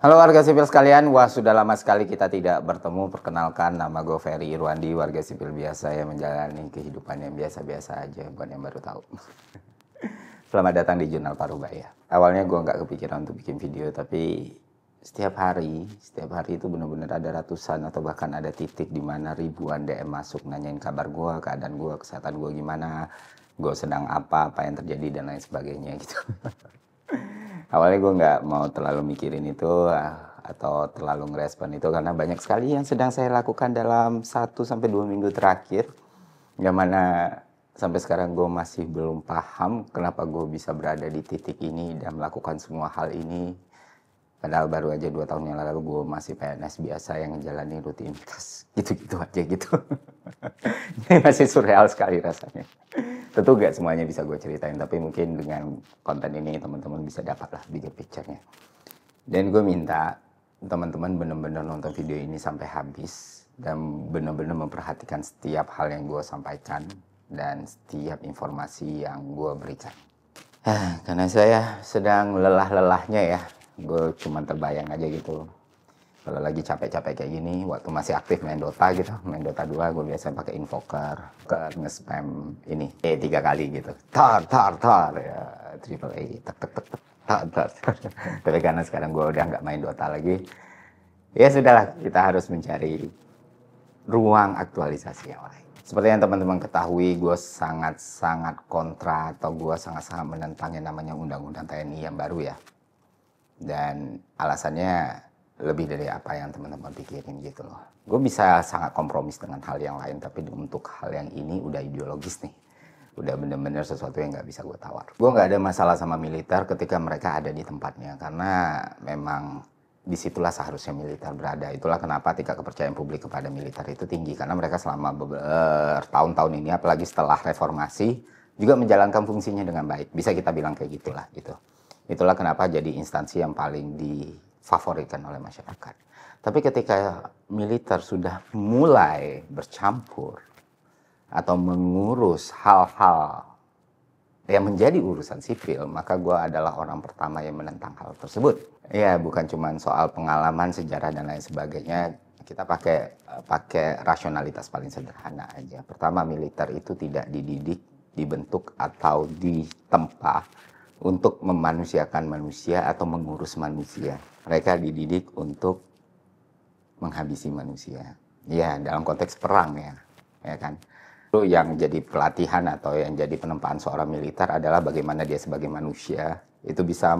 Halo warga sipil sekalian, wah sudah lama sekali kita tidak bertemu. Perkenalkan, nama gue Ferry Irwandi, warga sipil biasa yang menjalani kehidupan yang biasa-biasa aja, buat yang baru tahu. Selamat datang di Jurnal Parubaya. Awalnya gue nggak kepikiran untuk bikin video, tapi setiap hari itu benar-benar ada ratusan atau bahkan ada titik di mana ribuan DM masuk nanyain kabar gue, keadaan gue, kesehatan gue gimana, gue sedang apa yang terjadi dan lain sebagainya gitu. Awalnya gue nggak mau terlalu mikirin itu atau terlalu ngerespon itu karena banyak sekali yang sedang saya lakukan dalam 1-2 minggu terakhir. Yang mana sampai sekarang gue masih belum paham kenapa gue bisa berada di titik ini dan melakukan semua hal ini. Padahal baru aja 2 tahun yang lalu gue masih PNS biasa yang menjalani rutinitas gitu-gitu aja gitu. Ini masih surreal sekali rasanya. Tentu gak semuanya bisa gue ceritain, tapi mungkin dengan konten ini teman-teman bisa dapat lah bigger picture-nya. Dan gue minta teman-teman benar-benar nonton video ini sampai habis dan benar-benar memperhatikan setiap hal yang gue sampaikan dan setiap informasi yang gue berikan. Karena saya sedang lelah-lelahnya ya, gue cuma terbayang aja gitu. Kalau lagi capek-capek kayak gini, waktu masih aktif main Dota gitu, main Dota 2, gue biasanya pakai invoker, nge-spam ini, 3 kali gitu. Tar, ya, triple A, tar. Tapi karena sekarang gue udah nggak main Dota lagi, ya sudahlah, kita harus mencari ruang aktualisasi yang lain. Seperti yang teman-teman ketahui, gue sangat-sangat kontra atau gue sangat-sangat menentang yang namanya Undang-Undang TNI yang baru ya. Dan alasannya lebih dari apa yang teman-teman pikirin gitu loh. Gue bisa sangat kompromis dengan hal yang lain, tapi untuk hal yang ini udah ideologis nih. Udah bener-bener sesuatu yang nggak bisa gue tawar. Gue nggak ada masalah sama militer ketika mereka ada di tempatnya, karena memang disitulah seharusnya militer berada. Itulah kenapa tingkat kepercayaan publik kepada militer itu tinggi, karena mereka selama bertahun-tahun ini, apalagi setelah reformasi, juga menjalankan fungsinya dengan baik. Bisa kita bilang kayak gitulah gitu. Itulah kenapa jadi instansi yang paling difavoritkan oleh masyarakat. Tapi ketika militer sudah mulai bercampur atau mengurus hal-hal yang menjadi urusan sipil, maka gue adalah orang pertama yang menentang hal tersebut. Ya, bukan cuma soal pengalaman, sejarah, dan lain sebagainya. Kita pakai rasionalitas paling sederhana aja. Pertama, militer itu tidak dididik, dibentuk, atau ditempa untuk memanusiakan manusia atau mengurus manusia. Mereka dididik untuk menghabisi manusia. Ya, dalam konteks perang ya kan. Itu yang jadi pelatihan atau yang jadi penempaan seorang militer adalah bagaimana dia sebagai manusia itu bisa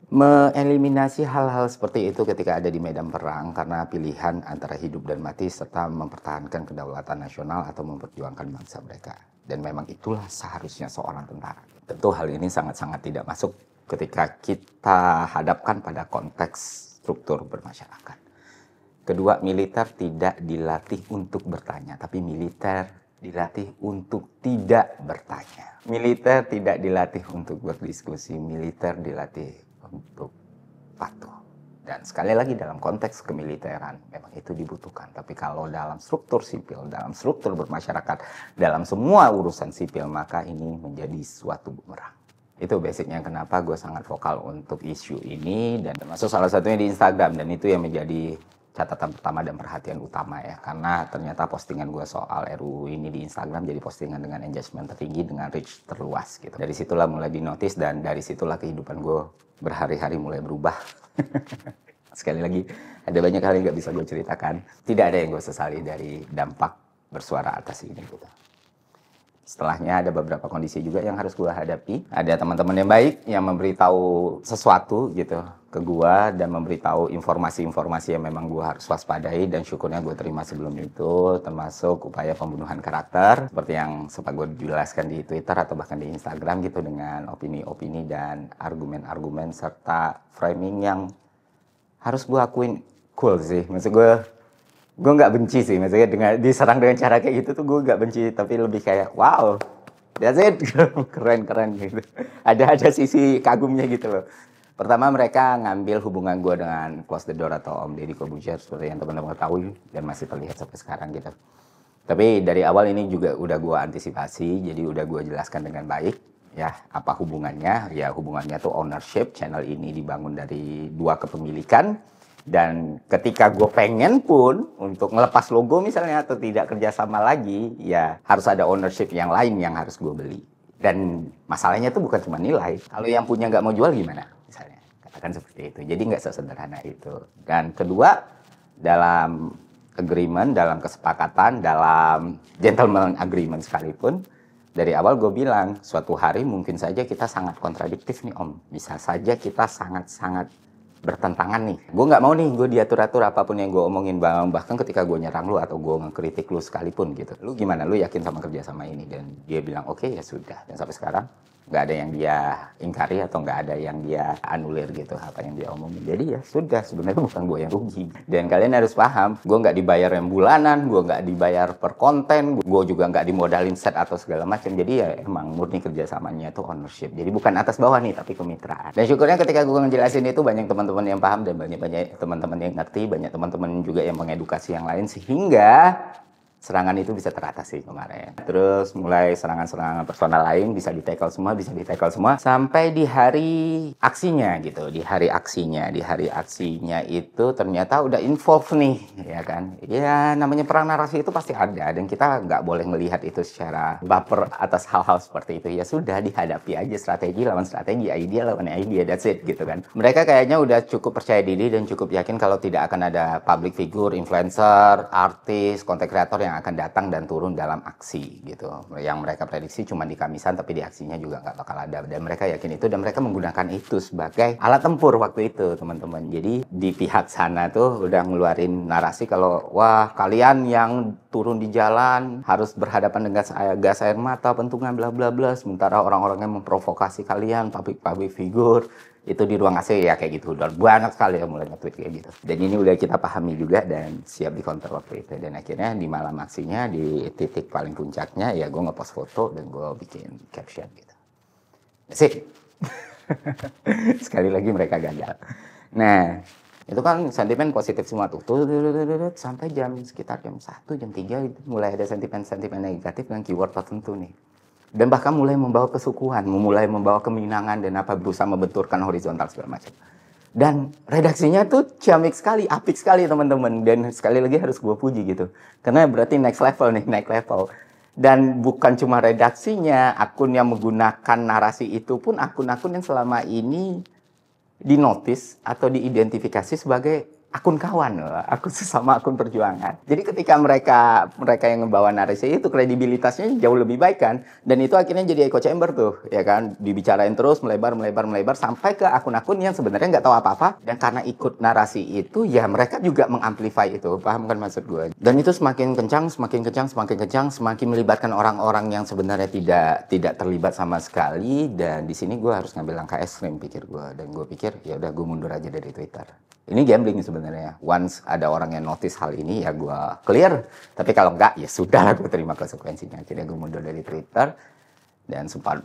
mengeliminasi hal-hal seperti itu ketika ada di medan perang karena pilihan antara hidup dan mati serta mempertahankan kedaulatan nasional atau memperjuangkan bangsa mereka. Dan memang itulah seharusnya seorang tentara. Tentu hal ini sangat-sangat tidak masuk ketika kita hadapkan pada konteks struktur bermasyarakat. Kedua, militer tidak dilatih untuk bertanya, tapi militer dilatih untuk tidak bertanya. Militer tidak dilatih untuk berdiskusi, militer dilatih untuk patuh. Dan sekali lagi dalam konteks kemiliteran memang itu dibutuhkan. Tapi kalau dalam struktur sipil, dalam struktur bermasyarakat, dalam semua urusan sipil, maka ini menjadi suatu bumerang. Itu basicnya kenapa gue sangat vokal untuk isu ini. Dan termasuk salah satunya di Instagram. Dan itu yang menjadi catatan pertama dan perhatian utama ya. Karena ternyata postingan gue soal RUU ini di Instagram jadi postingan dengan engagement tertinggi, dengan reach terluas gitu. Dari situlah mulai dinotis dan dari situlah kehidupan gue berhari-hari mulai berubah. Sekali lagi, ada banyak hal yang gak bisa gue ceritakan. Tidak ada yang gue sesali dari dampak bersuara atas ini gitu. Setelahnya ada beberapa kondisi juga yang harus gue hadapi. Ada teman-teman yang baik yang memberitahu sesuatu gitu ke gue dan memberitahu informasi-informasi yang memang gue harus waspadai dan syukurnya gue terima sebelum itu, termasuk upaya pembunuhan karakter seperti yang sempat gue jelaskan di Twitter atau bahkan di Instagram gitu, dengan opini-opini dan argumen-argumen serta framing yang harus gue akuin cool sih. Maksud gue nggak benci sih, maksudnya dengan diserang dengan cara kayak gitu tuh gue nggak benci, tapi lebih kayak wow, that's it, keren gitu. Ada sisi kagumnya gitu loh. Pertama, mereka ngambil hubungan gue dengan Close the Door atau Om Deddy Corbuzier seperti yang teman-teman ketahui dan masih terlihat sampai sekarang gitu. Tapi dari awal ini juga udah gue antisipasi, jadi udah gue jelaskan dengan baik Ya, apa hubungannya? Ya, hubungannya tuh ownership. Channel ini dibangun dari 2 kepemilikan. Dan ketika gue pengen pun untuk ngelepas logo misalnya atau tidak kerjasama lagi, ya harus ada ownership yang lain yang harus gue beli. Dan masalahnya tuh bukan cuma nilai. Kalau yang punya nggak mau jual gimana? Misalnya, katakan seperti itu. Jadi nggak sesederhana itu. Dan kedua, dalam agreement, dalam kesepakatan, dalam gentleman agreement sekalipun, dari awal gue bilang, suatu hari mungkin saja kita sangat kontradiktif nih Om. Bisa saja kita sangat-sangat bertentangan nih. Gue nggak mau nih gue diatur-atur apapun yang gue omongin, bahkan ketika gue nyerang lu atau gue ngekritik lu sekalipun gitu. Lu gimana? Lu yakin sama kerja sama ini? Dan dia bilang oke, ya sudah. Dan sampai sekarang nggak ada yang dia ingkari atau nggak ada yang dia anulir gitu apa yang dia omongin. Jadi ya sudah, sebenarnya bukan gue yang rugi. Dan kalian harus paham, gue nggak dibayar yang bulanan, gue nggak dibayar per konten, gue juga nggak dimodalin set atau segala macam. Jadi ya emang murni kerjasamanya tuh ownership. Jadi bukan atas bawah nih, tapi kemitraan. Dan syukurnya ketika gue ngejelasin itu banyak teman-teman yang paham dan banyak teman-teman yang ngerti, banyak teman-teman juga yang mengedukasi yang lain sehingga serangan itu bisa teratasi kemarin. Terus mulai serangan-serangan personal lain bisa di-tackle semua, sampai di hari aksinya gitu. Di hari aksinya itu ternyata udah involve nih, ya kan. Ya namanya perang narasi itu pasti ada dan kita nggak boleh melihat itu secara baper atas hal-hal seperti itu. Ya sudah, dihadapi aja, strategi lawan strategi, idea lawan idea, that's it gitu kan. Mereka kayaknya udah cukup percaya diri dan cukup yakin kalau tidak akan ada public figure, influencer, artis, content creator yang akan datang dan turun dalam aksi gitu. Yang mereka prediksi cuma di Kamisan tapi di aksinya juga nggak bakal ada. Dan mereka yakin itu dan mereka menggunakan itu sebagai alat tempur waktu itu teman-teman. Jadi di pihak sana tuh udah ngeluarin narasi kalau wah kalian yang turun di jalan harus berhadapan dengan gas air mata, pentungan bla bla bla. Sementara orang-orang yang memprovokasi kalian, public figure itu di ruang AC ya kayak gitu. Dan banyak sekali yang mulai nge-tweet kayak gitu. Dan ini udah kita pahami juga dan siap di counter waktu itu. Dan akhirnya di malam aksinya di titik paling puncaknya ya gue ngepost foto dan gue bikin caption gitu. Asik. Sekali lagi mereka gagal. Nah, itu kan sentimen positif semua tuh. Sampai sekitar jam 1, jam 3 itu mulai ada sentimen-sentimen negatif dengan keyword tertentu nih. Dan bahkan mulai membawa kesukuan, mulai membawa keminangan dan apa berusaha membenturkan horizontal segala macam. Dan redaksinya tuh ciamik sekali, apik sekali teman-teman. Dan sekali lagi harus gue puji gitu. Karena berarti next level nih, naik level. Dan bukan cuma redaksinya, akun yang menggunakan narasi itu pun akun-akun yang selama ini dinotis atau diidentifikasi sebagai akun kawan, akun sesama akun perjuangan. Jadi ketika mereka yang membawa narasi itu kredibilitasnya jauh lebih baik kan, dan itu akhirnya jadi echo chamber tuh, ya kan, dibicarain terus melebar sampai ke akun-akun yang sebenarnya nggak tahu apa-apa dan karena ikut narasi itu ya mereka juga mengamplify itu, paham kan maksud gue? Dan itu semakin kencang, semakin melibatkan orang-orang yang sebenarnya tidak terlibat sama sekali dan di sini gue harus ngambil langkah ekstrim pikir gue dan gue pikir ya udah gue mundur aja dari Twitter. Ini gambling sebenarnya. Once ada orang yang notice hal ini, ya gue clear. Tapi kalau enggak, ya sudah, gue terima konsekuensinya. Akhirnya gue mundur dari Twitter. Dan sempat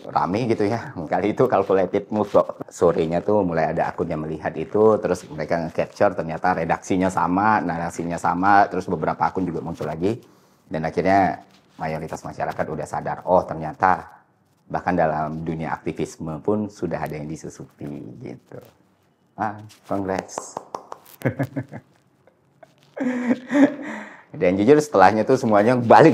rame gitu ya. Kali itu calculated move kok. Sorenya tuh mulai ada akun yang melihat itu. Terus mereka nge-capture, ternyata redaksinya sama, narasinya sama. Terus beberapa akun juga muncul lagi. Dan akhirnya mayoritas masyarakat udah sadar. Oh ternyata bahkan dalam dunia aktivisme pun sudah ada yang disusupi gitu. Congrats. Dan jujur setelahnya tuh semuanya balik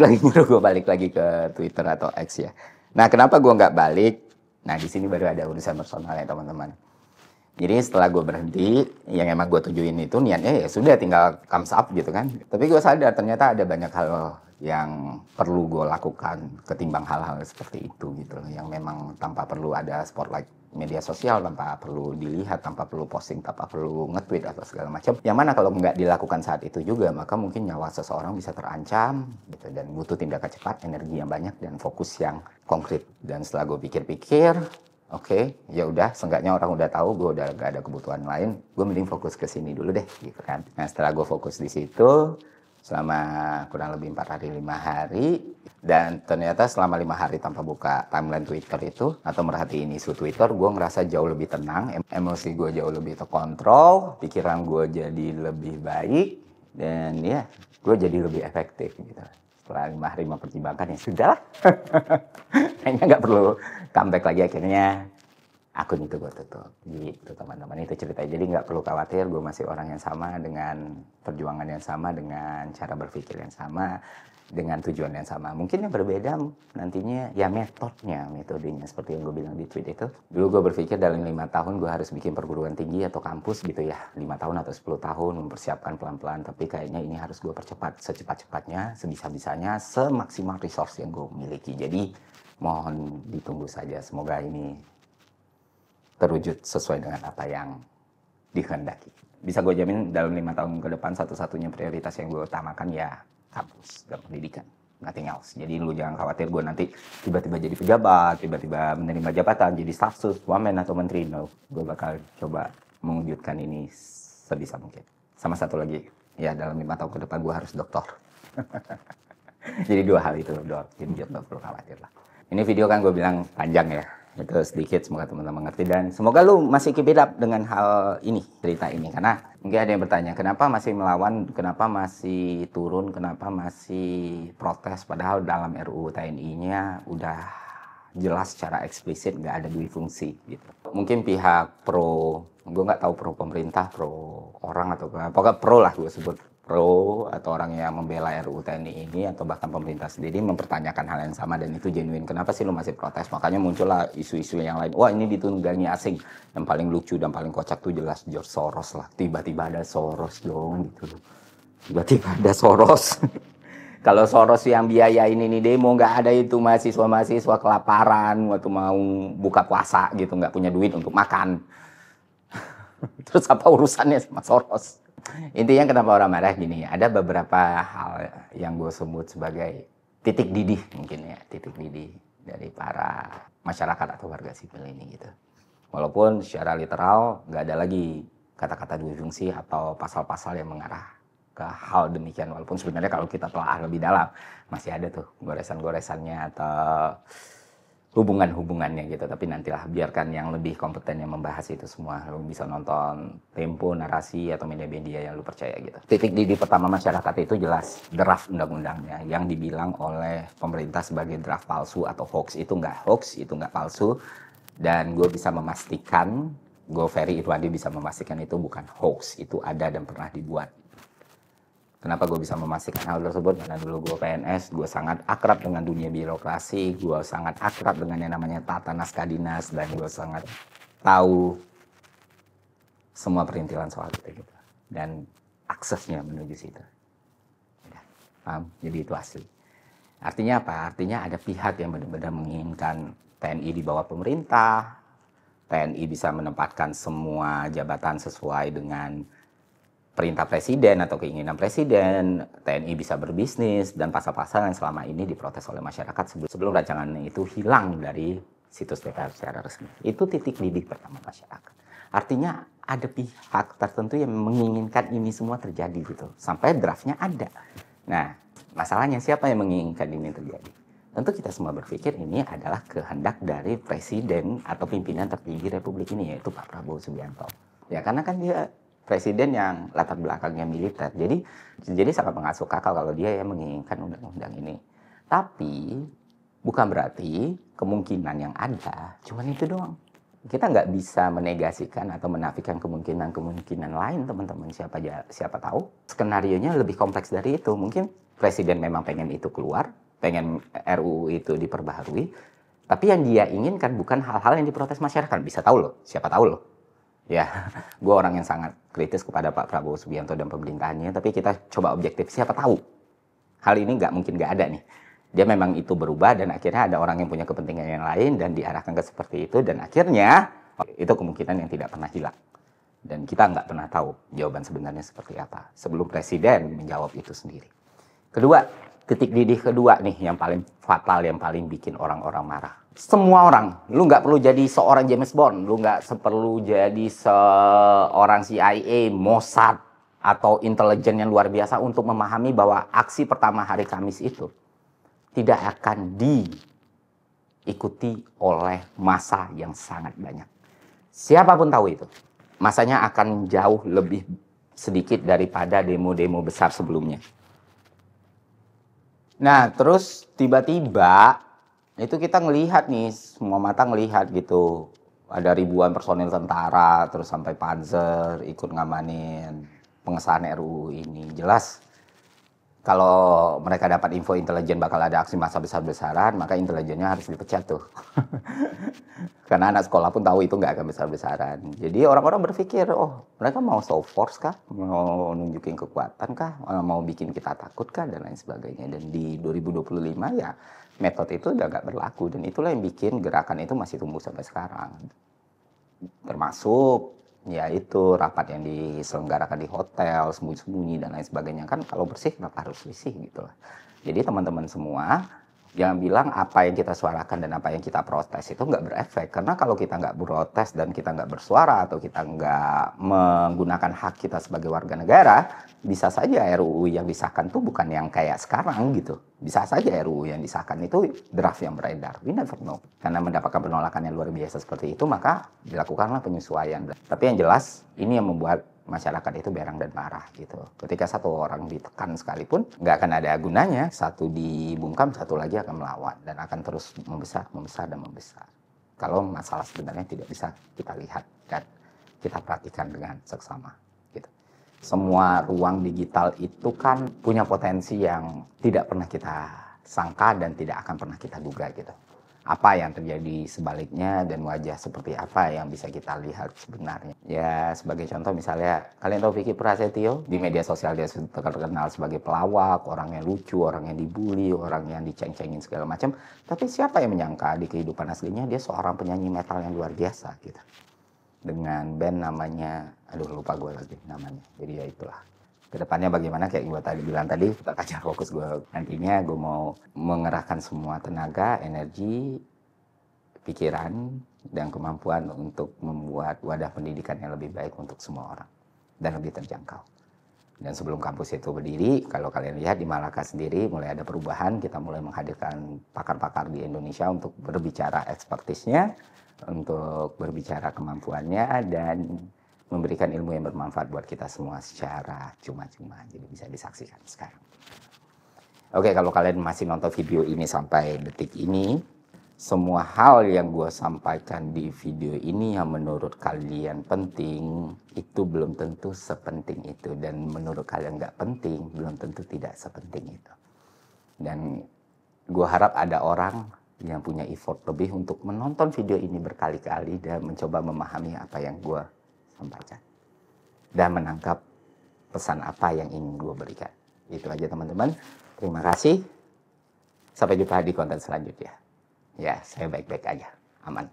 lagi ke Twitter atau X ya. Nah kenapa gue nggak balik? Nah di sini baru ada urusan personal ya teman-teman. Jadi setelah gue berhenti, yang emang gue tujuin itu niatnya ya sudah tinggal comes up gitu kan. Tapi gue sadar ternyata ada banyak hal yang perlu gue lakukan ketimbang hal-hal seperti itu gitu loh. Yang memang tanpa perlu ada spotlight media sosial, tanpa perlu dilihat, tanpa perlu posting, tanpa perlu nge-tweet atau segala macam. Yang mana kalau nggak dilakukan saat itu juga, maka mungkin nyawa seseorang bisa terancam gitu, dan butuh tindakan cepat, energi yang banyak, dan fokus yang konkret. Dan setelah gue pikir-pikir, oke, ya udah, seenggaknya orang udah tahu gue udah gak ada kebutuhan lain, gue mending fokus ke sini dulu deh, gitu kan. Nah setelah gue fokus di situ, selama kurang lebih 4 hari 5 hari, dan ternyata selama 5 hari tanpa buka timeline Twitter itu atau merhatiin isu Twitter, gue ngerasa jauh lebih tenang, emosi gue jauh lebih terkontrol, pikiran gue jadi lebih baik, dan ya gue jadi lebih efektif gitu. Setelah 5 hari mempertimbangkan, ya sudah lah. Kayaknya nggak perlu comeback lagi. Akhirnya akun itu gue tutup. Gitu teman-teman, itu ceritanya. Jadi nggak perlu khawatir, gue masih orang yang sama, dengan perjuangan yang sama, dengan cara berpikir yang sama, dengan tujuan yang sama. Mungkin yang berbeda nantinya ya metodenya seperti yang gue bilang di tweet itu. Dulu gue berpikir dalam 5 tahun gue harus bikin perguruan tinggi atau kampus gitu ya, 5 tahun atau 10 tahun mempersiapkan pelan-pelan. Tapi kayaknya ini harus gue percepat secepat-cepatnya, sebisa-bisanya, semaksimal resource yang gue miliki. Jadi mohon ditunggu saja, semoga ini terwujud sesuai dengan apa yang dikehendaki. Bisa gue jamin dalam 5 tahun ke depan satu-satunya prioritas yang gue utamakan ya kampus dan pendidikan, nothing else. Jadi lu jangan khawatir gue nanti tiba-tiba jadi pejabat, tiba-tiba menerima jabatan, jadi staff sus, wamen atau menteri. No, gue bakal coba mewujudkan ini sebisa mungkin. Sama satu lagi, ya dalam 5 tahun ke depan gue harus doktor. Jadi 2 hal itu, Dok. Jadi jangan perlu khawatir lah. Ini video kan gue bilang panjang ya. Itu sedikit, semoga teman-teman mengerti, dan semoga lu masih keep it up dengan hal ini, cerita ini. Karena mungkin ada yang bertanya, kenapa masih melawan, kenapa masih turun, kenapa masih protes, padahal dalam RUU TNI-nya udah jelas secara eksplisit nggak ada dui fungsi gitu. Mungkin pihak pro, gue nggak tahu pro pemerintah, pro orang atau pokoknya pro lah gue sebut, pro atau orang yang membela RUU TNI ini atau bahkan pemerintah sendiri mempertanyakan hal yang sama, dan itu genuine. Kenapa sih lu masih protes? Makanya muncullah isu-isu yang lain. Wah, ini ditunggangi asing. Yang paling lucu dan paling kocak tuh jelas George Soros lah. Tiba-tiba ada Soros dong gitu. Tiba-tiba ada Soros. Kalau Soros yang biayain ini demo, nggak ada itu mahasiswa-mahasiswa kelaparan waktu mau buka puasa gitu, nggak punya duit untuk makan. Terus apa urusannya sama Soros? Intinya kenapa orang marah gini, ada beberapa hal yang gue sebut sebagai titik didih mungkin ya, titik didih dari para masyarakat atau warga sipil ini gitu. Walaupun secara literal nggak ada lagi kata-kata dui fungsi atau pasal-pasal yang mengarah ke hal demikian, walaupun sebenarnya kalau kita telah lebih dalam masih ada tuh goresan-goresannya atau hubungan-hubungannya gitu. Tapi nantilah, biarkan yang lebih kompeten yang membahas itu semua. Lu bisa nonton Tempo, Narasi, atau media-media yang lu percaya gitu. Titik didih pertama masyarakat itu jelas draft undang-undangnya yang dibilang oleh pemerintah sebagai draft palsu atau hoax. Itu nggak hoax, itu nggak palsu, dan gue bisa memastikan, gue Ferry Irwandi bisa memastikan itu bukan hoax, itu ada dan pernah dibuat. Kenapa gue bisa memastikan hal tersebut? Karena dulu gue PNS, gue sangat akrab dengan dunia birokrasi, gue sangat akrab dengan yang namanya tata naskah dinas, dan gue sangat tahu semua perintilan soal itu gitu. Dan aksesnya menuju situ. Paham? Jadi itu asli. Artinya apa? Artinya ada pihak yang benar-benar menginginkan TNI di bawah pemerintah, TNI bisa menempatkan semua jabatan sesuai dengan perintah presiden atau keinginan presiden, TNI bisa berbisnis, dan pasal-pasal yang selama ini diprotes oleh masyarakat sebelum rancangan itu hilang dari situs DPR secara resmi. Itu titik didih pertama masyarakat. Artinya ada pihak tertentu yang menginginkan ini semua terjadi gitu, sampai draftnya ada. Nah, masalahnya siapa yang menginginkan ini terjadi? Tentu kita semua berpikir ini adalah kehendak dari presiden atau pimpinan tertinggi Republik ini, yaitu Pak Prabowo Subianto. Ya, karena kan dia presiden yang latar belakangnya militer. Jadi sangat mengasuh akal kalau dia yang menginginkan undang-undang ini. Tapi bukan berarti kemungkinan yang ada cuma itu doang. Kita nggak bisa menegasikan atau menafikan kemungkinan lain, teman-teman. Siapa tahu skenarionya lebih kompleks dari itu. Mungkin presiden memang pengen itu keluar, pengen RUU itu diperbaharui, tapi yang dia inginkan bukan hal-hal yang diprotes masyarakat. Bisa tahu loh, siapa tahu loh. Ya, gue orang yang sangat kritis kepada Pak Prabowo Subianto dan pemerintahannya, tapi kita coba objektif, siapa tahu hal ini mungkin nggak ada nih. Dia memang itu berubah, dan akhirnya ada orang yang punya kepentingan yang lain dan diarahkan ke seperti itu, dan akhirnya itu kemungkinan yang tidak pernah hilang. Dan kita nggak pernah tahu jawaban sebenarnya seperti apa sebelum presiden menjawab itu sendiri. Kedua, titik didih kedua nih yang paling fatal, yang paling bikin orang-orang marah. Semua orang, lu nggak perlu jadi seorang James Bond, lu nggak perlu jadi seorang CIA, Mossad, atau intelijen yang luar biasa untuk memahami bahwa aksi pertama hari Kamis itu tidak akan diikuti oleh massa yang sangat banyak. Siapapun tahu itu, massanya akan jauh lebih sedikit daripada demo-demo besar sebelumnya. Nah, terus tiba-tiba itu kita ngelihat nih, semua mata ngelihat gitu. Ada ribuan personil tentara, terus sampai Panzer ikut ngamanin pengesahan RUU ini. Jelas kalau mereka dapat info intelijen bakal ada aksi massa besar-besaran, maka intelijennya harus dipecat tuh. Karena anak sekolah pun tahu itu nggak akan besar-besaran. Jadi orang-orang berpikir, oh mereka mau show force kah? Mau nunjukin kekuatan kah? Mau bikin kita takut kah? Dan lain sebagainya. Dan di 2025 ya metode itu udah nggak berlaku. Dan itulah yang bikin gerakan itu masih tumbuh sampai sekarang. Termasuk ya itu rapat yang diselenggarakan di hotel, sembunyi-sembunyi dan lain sebagainya. Kan kalau bersih kenapa harus bersih gitu lah. Jadi teman-teman semua jangan bilang apa yang kita suarakan dan apa yang kita protes itu nggak berefek. Karena kalau kita nggak protes dan kita nggak bersuara atau kita nggak menggunakan hak kita sebagai warga negara, bisa saja RUU yang disahkan tuh bukan yang kayak sekarang gitu. Bisa saja RUU yang disahkan itu draft yang beredar. We never know. Karena mendapatkan penolakan yang luar biasa seperti itu, maka dilakukanlah penyesuaian. Tapi yang jelas, ini yang membuat masyarakat itu berang dan marah gitu. Ketika satu orang ditekan sekalipun, nggak akan ada gunanya. Satu dibungkam, satu lagi akan melawan. Dan akan terus membesar, membesar, dan membesar. Kalau masalah sebenarnya tidak bisa kita lihat dan kita perhatikan dengan seksama. Gitu. Semua ruang digital itu kan punya potensi yang tidak pernah kita sangka dan tidak akan pernah kita duga gitu. Apa yang terjadi sebaliknya dan wajah seperti apa yang bisa kita lihat sebenarnya. Ya sebagai contoh misalnya kalian tahu Vicky Prasetyo di media sosial dia terkenal sebagai pelawak, orang yang lucu, orang yang dibully, orang yang diceng-cengin segala macam. Tapi siapa yang menyangka di kehidupan aslinya dia seorang penyanyi metal yang luar biasa gitu. Dengan band namanya, aduh lupa gue lagi namanya. Jadi ya itulah. Kedepannya bagaimana kayak gue tadi bilang tadi, kita kacar fokus gue. Nantinya gue mau mengerahkan semua tenaga, energi, pikiran, dan kemampuan untuk membuat wadah pendidikan yang lebih baik untuk semua orang. Dan lebih terjangkau. Dan sebelum kampus itu berdiri, kalau kalian lihat di Malaka sendiri mulai ada perubahan, kita mulai menghadirkan pakar-pakar di Indonesia untuk berbicara ekspertisnya, untuk berbicara kemampuannya, dan memberikan ilmu yang bermanfaat buat kita semua secara cuma-cuma. Jadi bisa disaksikan sekarang. Oke, kalau kalian masih nonton video ini sampai detik ini, semua hal yang gue sampaikan di video ini yang menurut kalian penting, itu belum tentu sepenting itu. Dan menurut kalian nggak penting, belum tentu tidak sepenting itu. Dan gue harap ada orang yang punya effort lebih untuk menonton video ini berkali-kali dan mencoba memahami apa yang gue sampaikan. Dan menangkap pesan apa yang ingin gue berikan. Itu aja teman-teman. Terima kasih. Sampai jumpa di konten selanjutnya. Ya, saya baik-baik aja. Aman.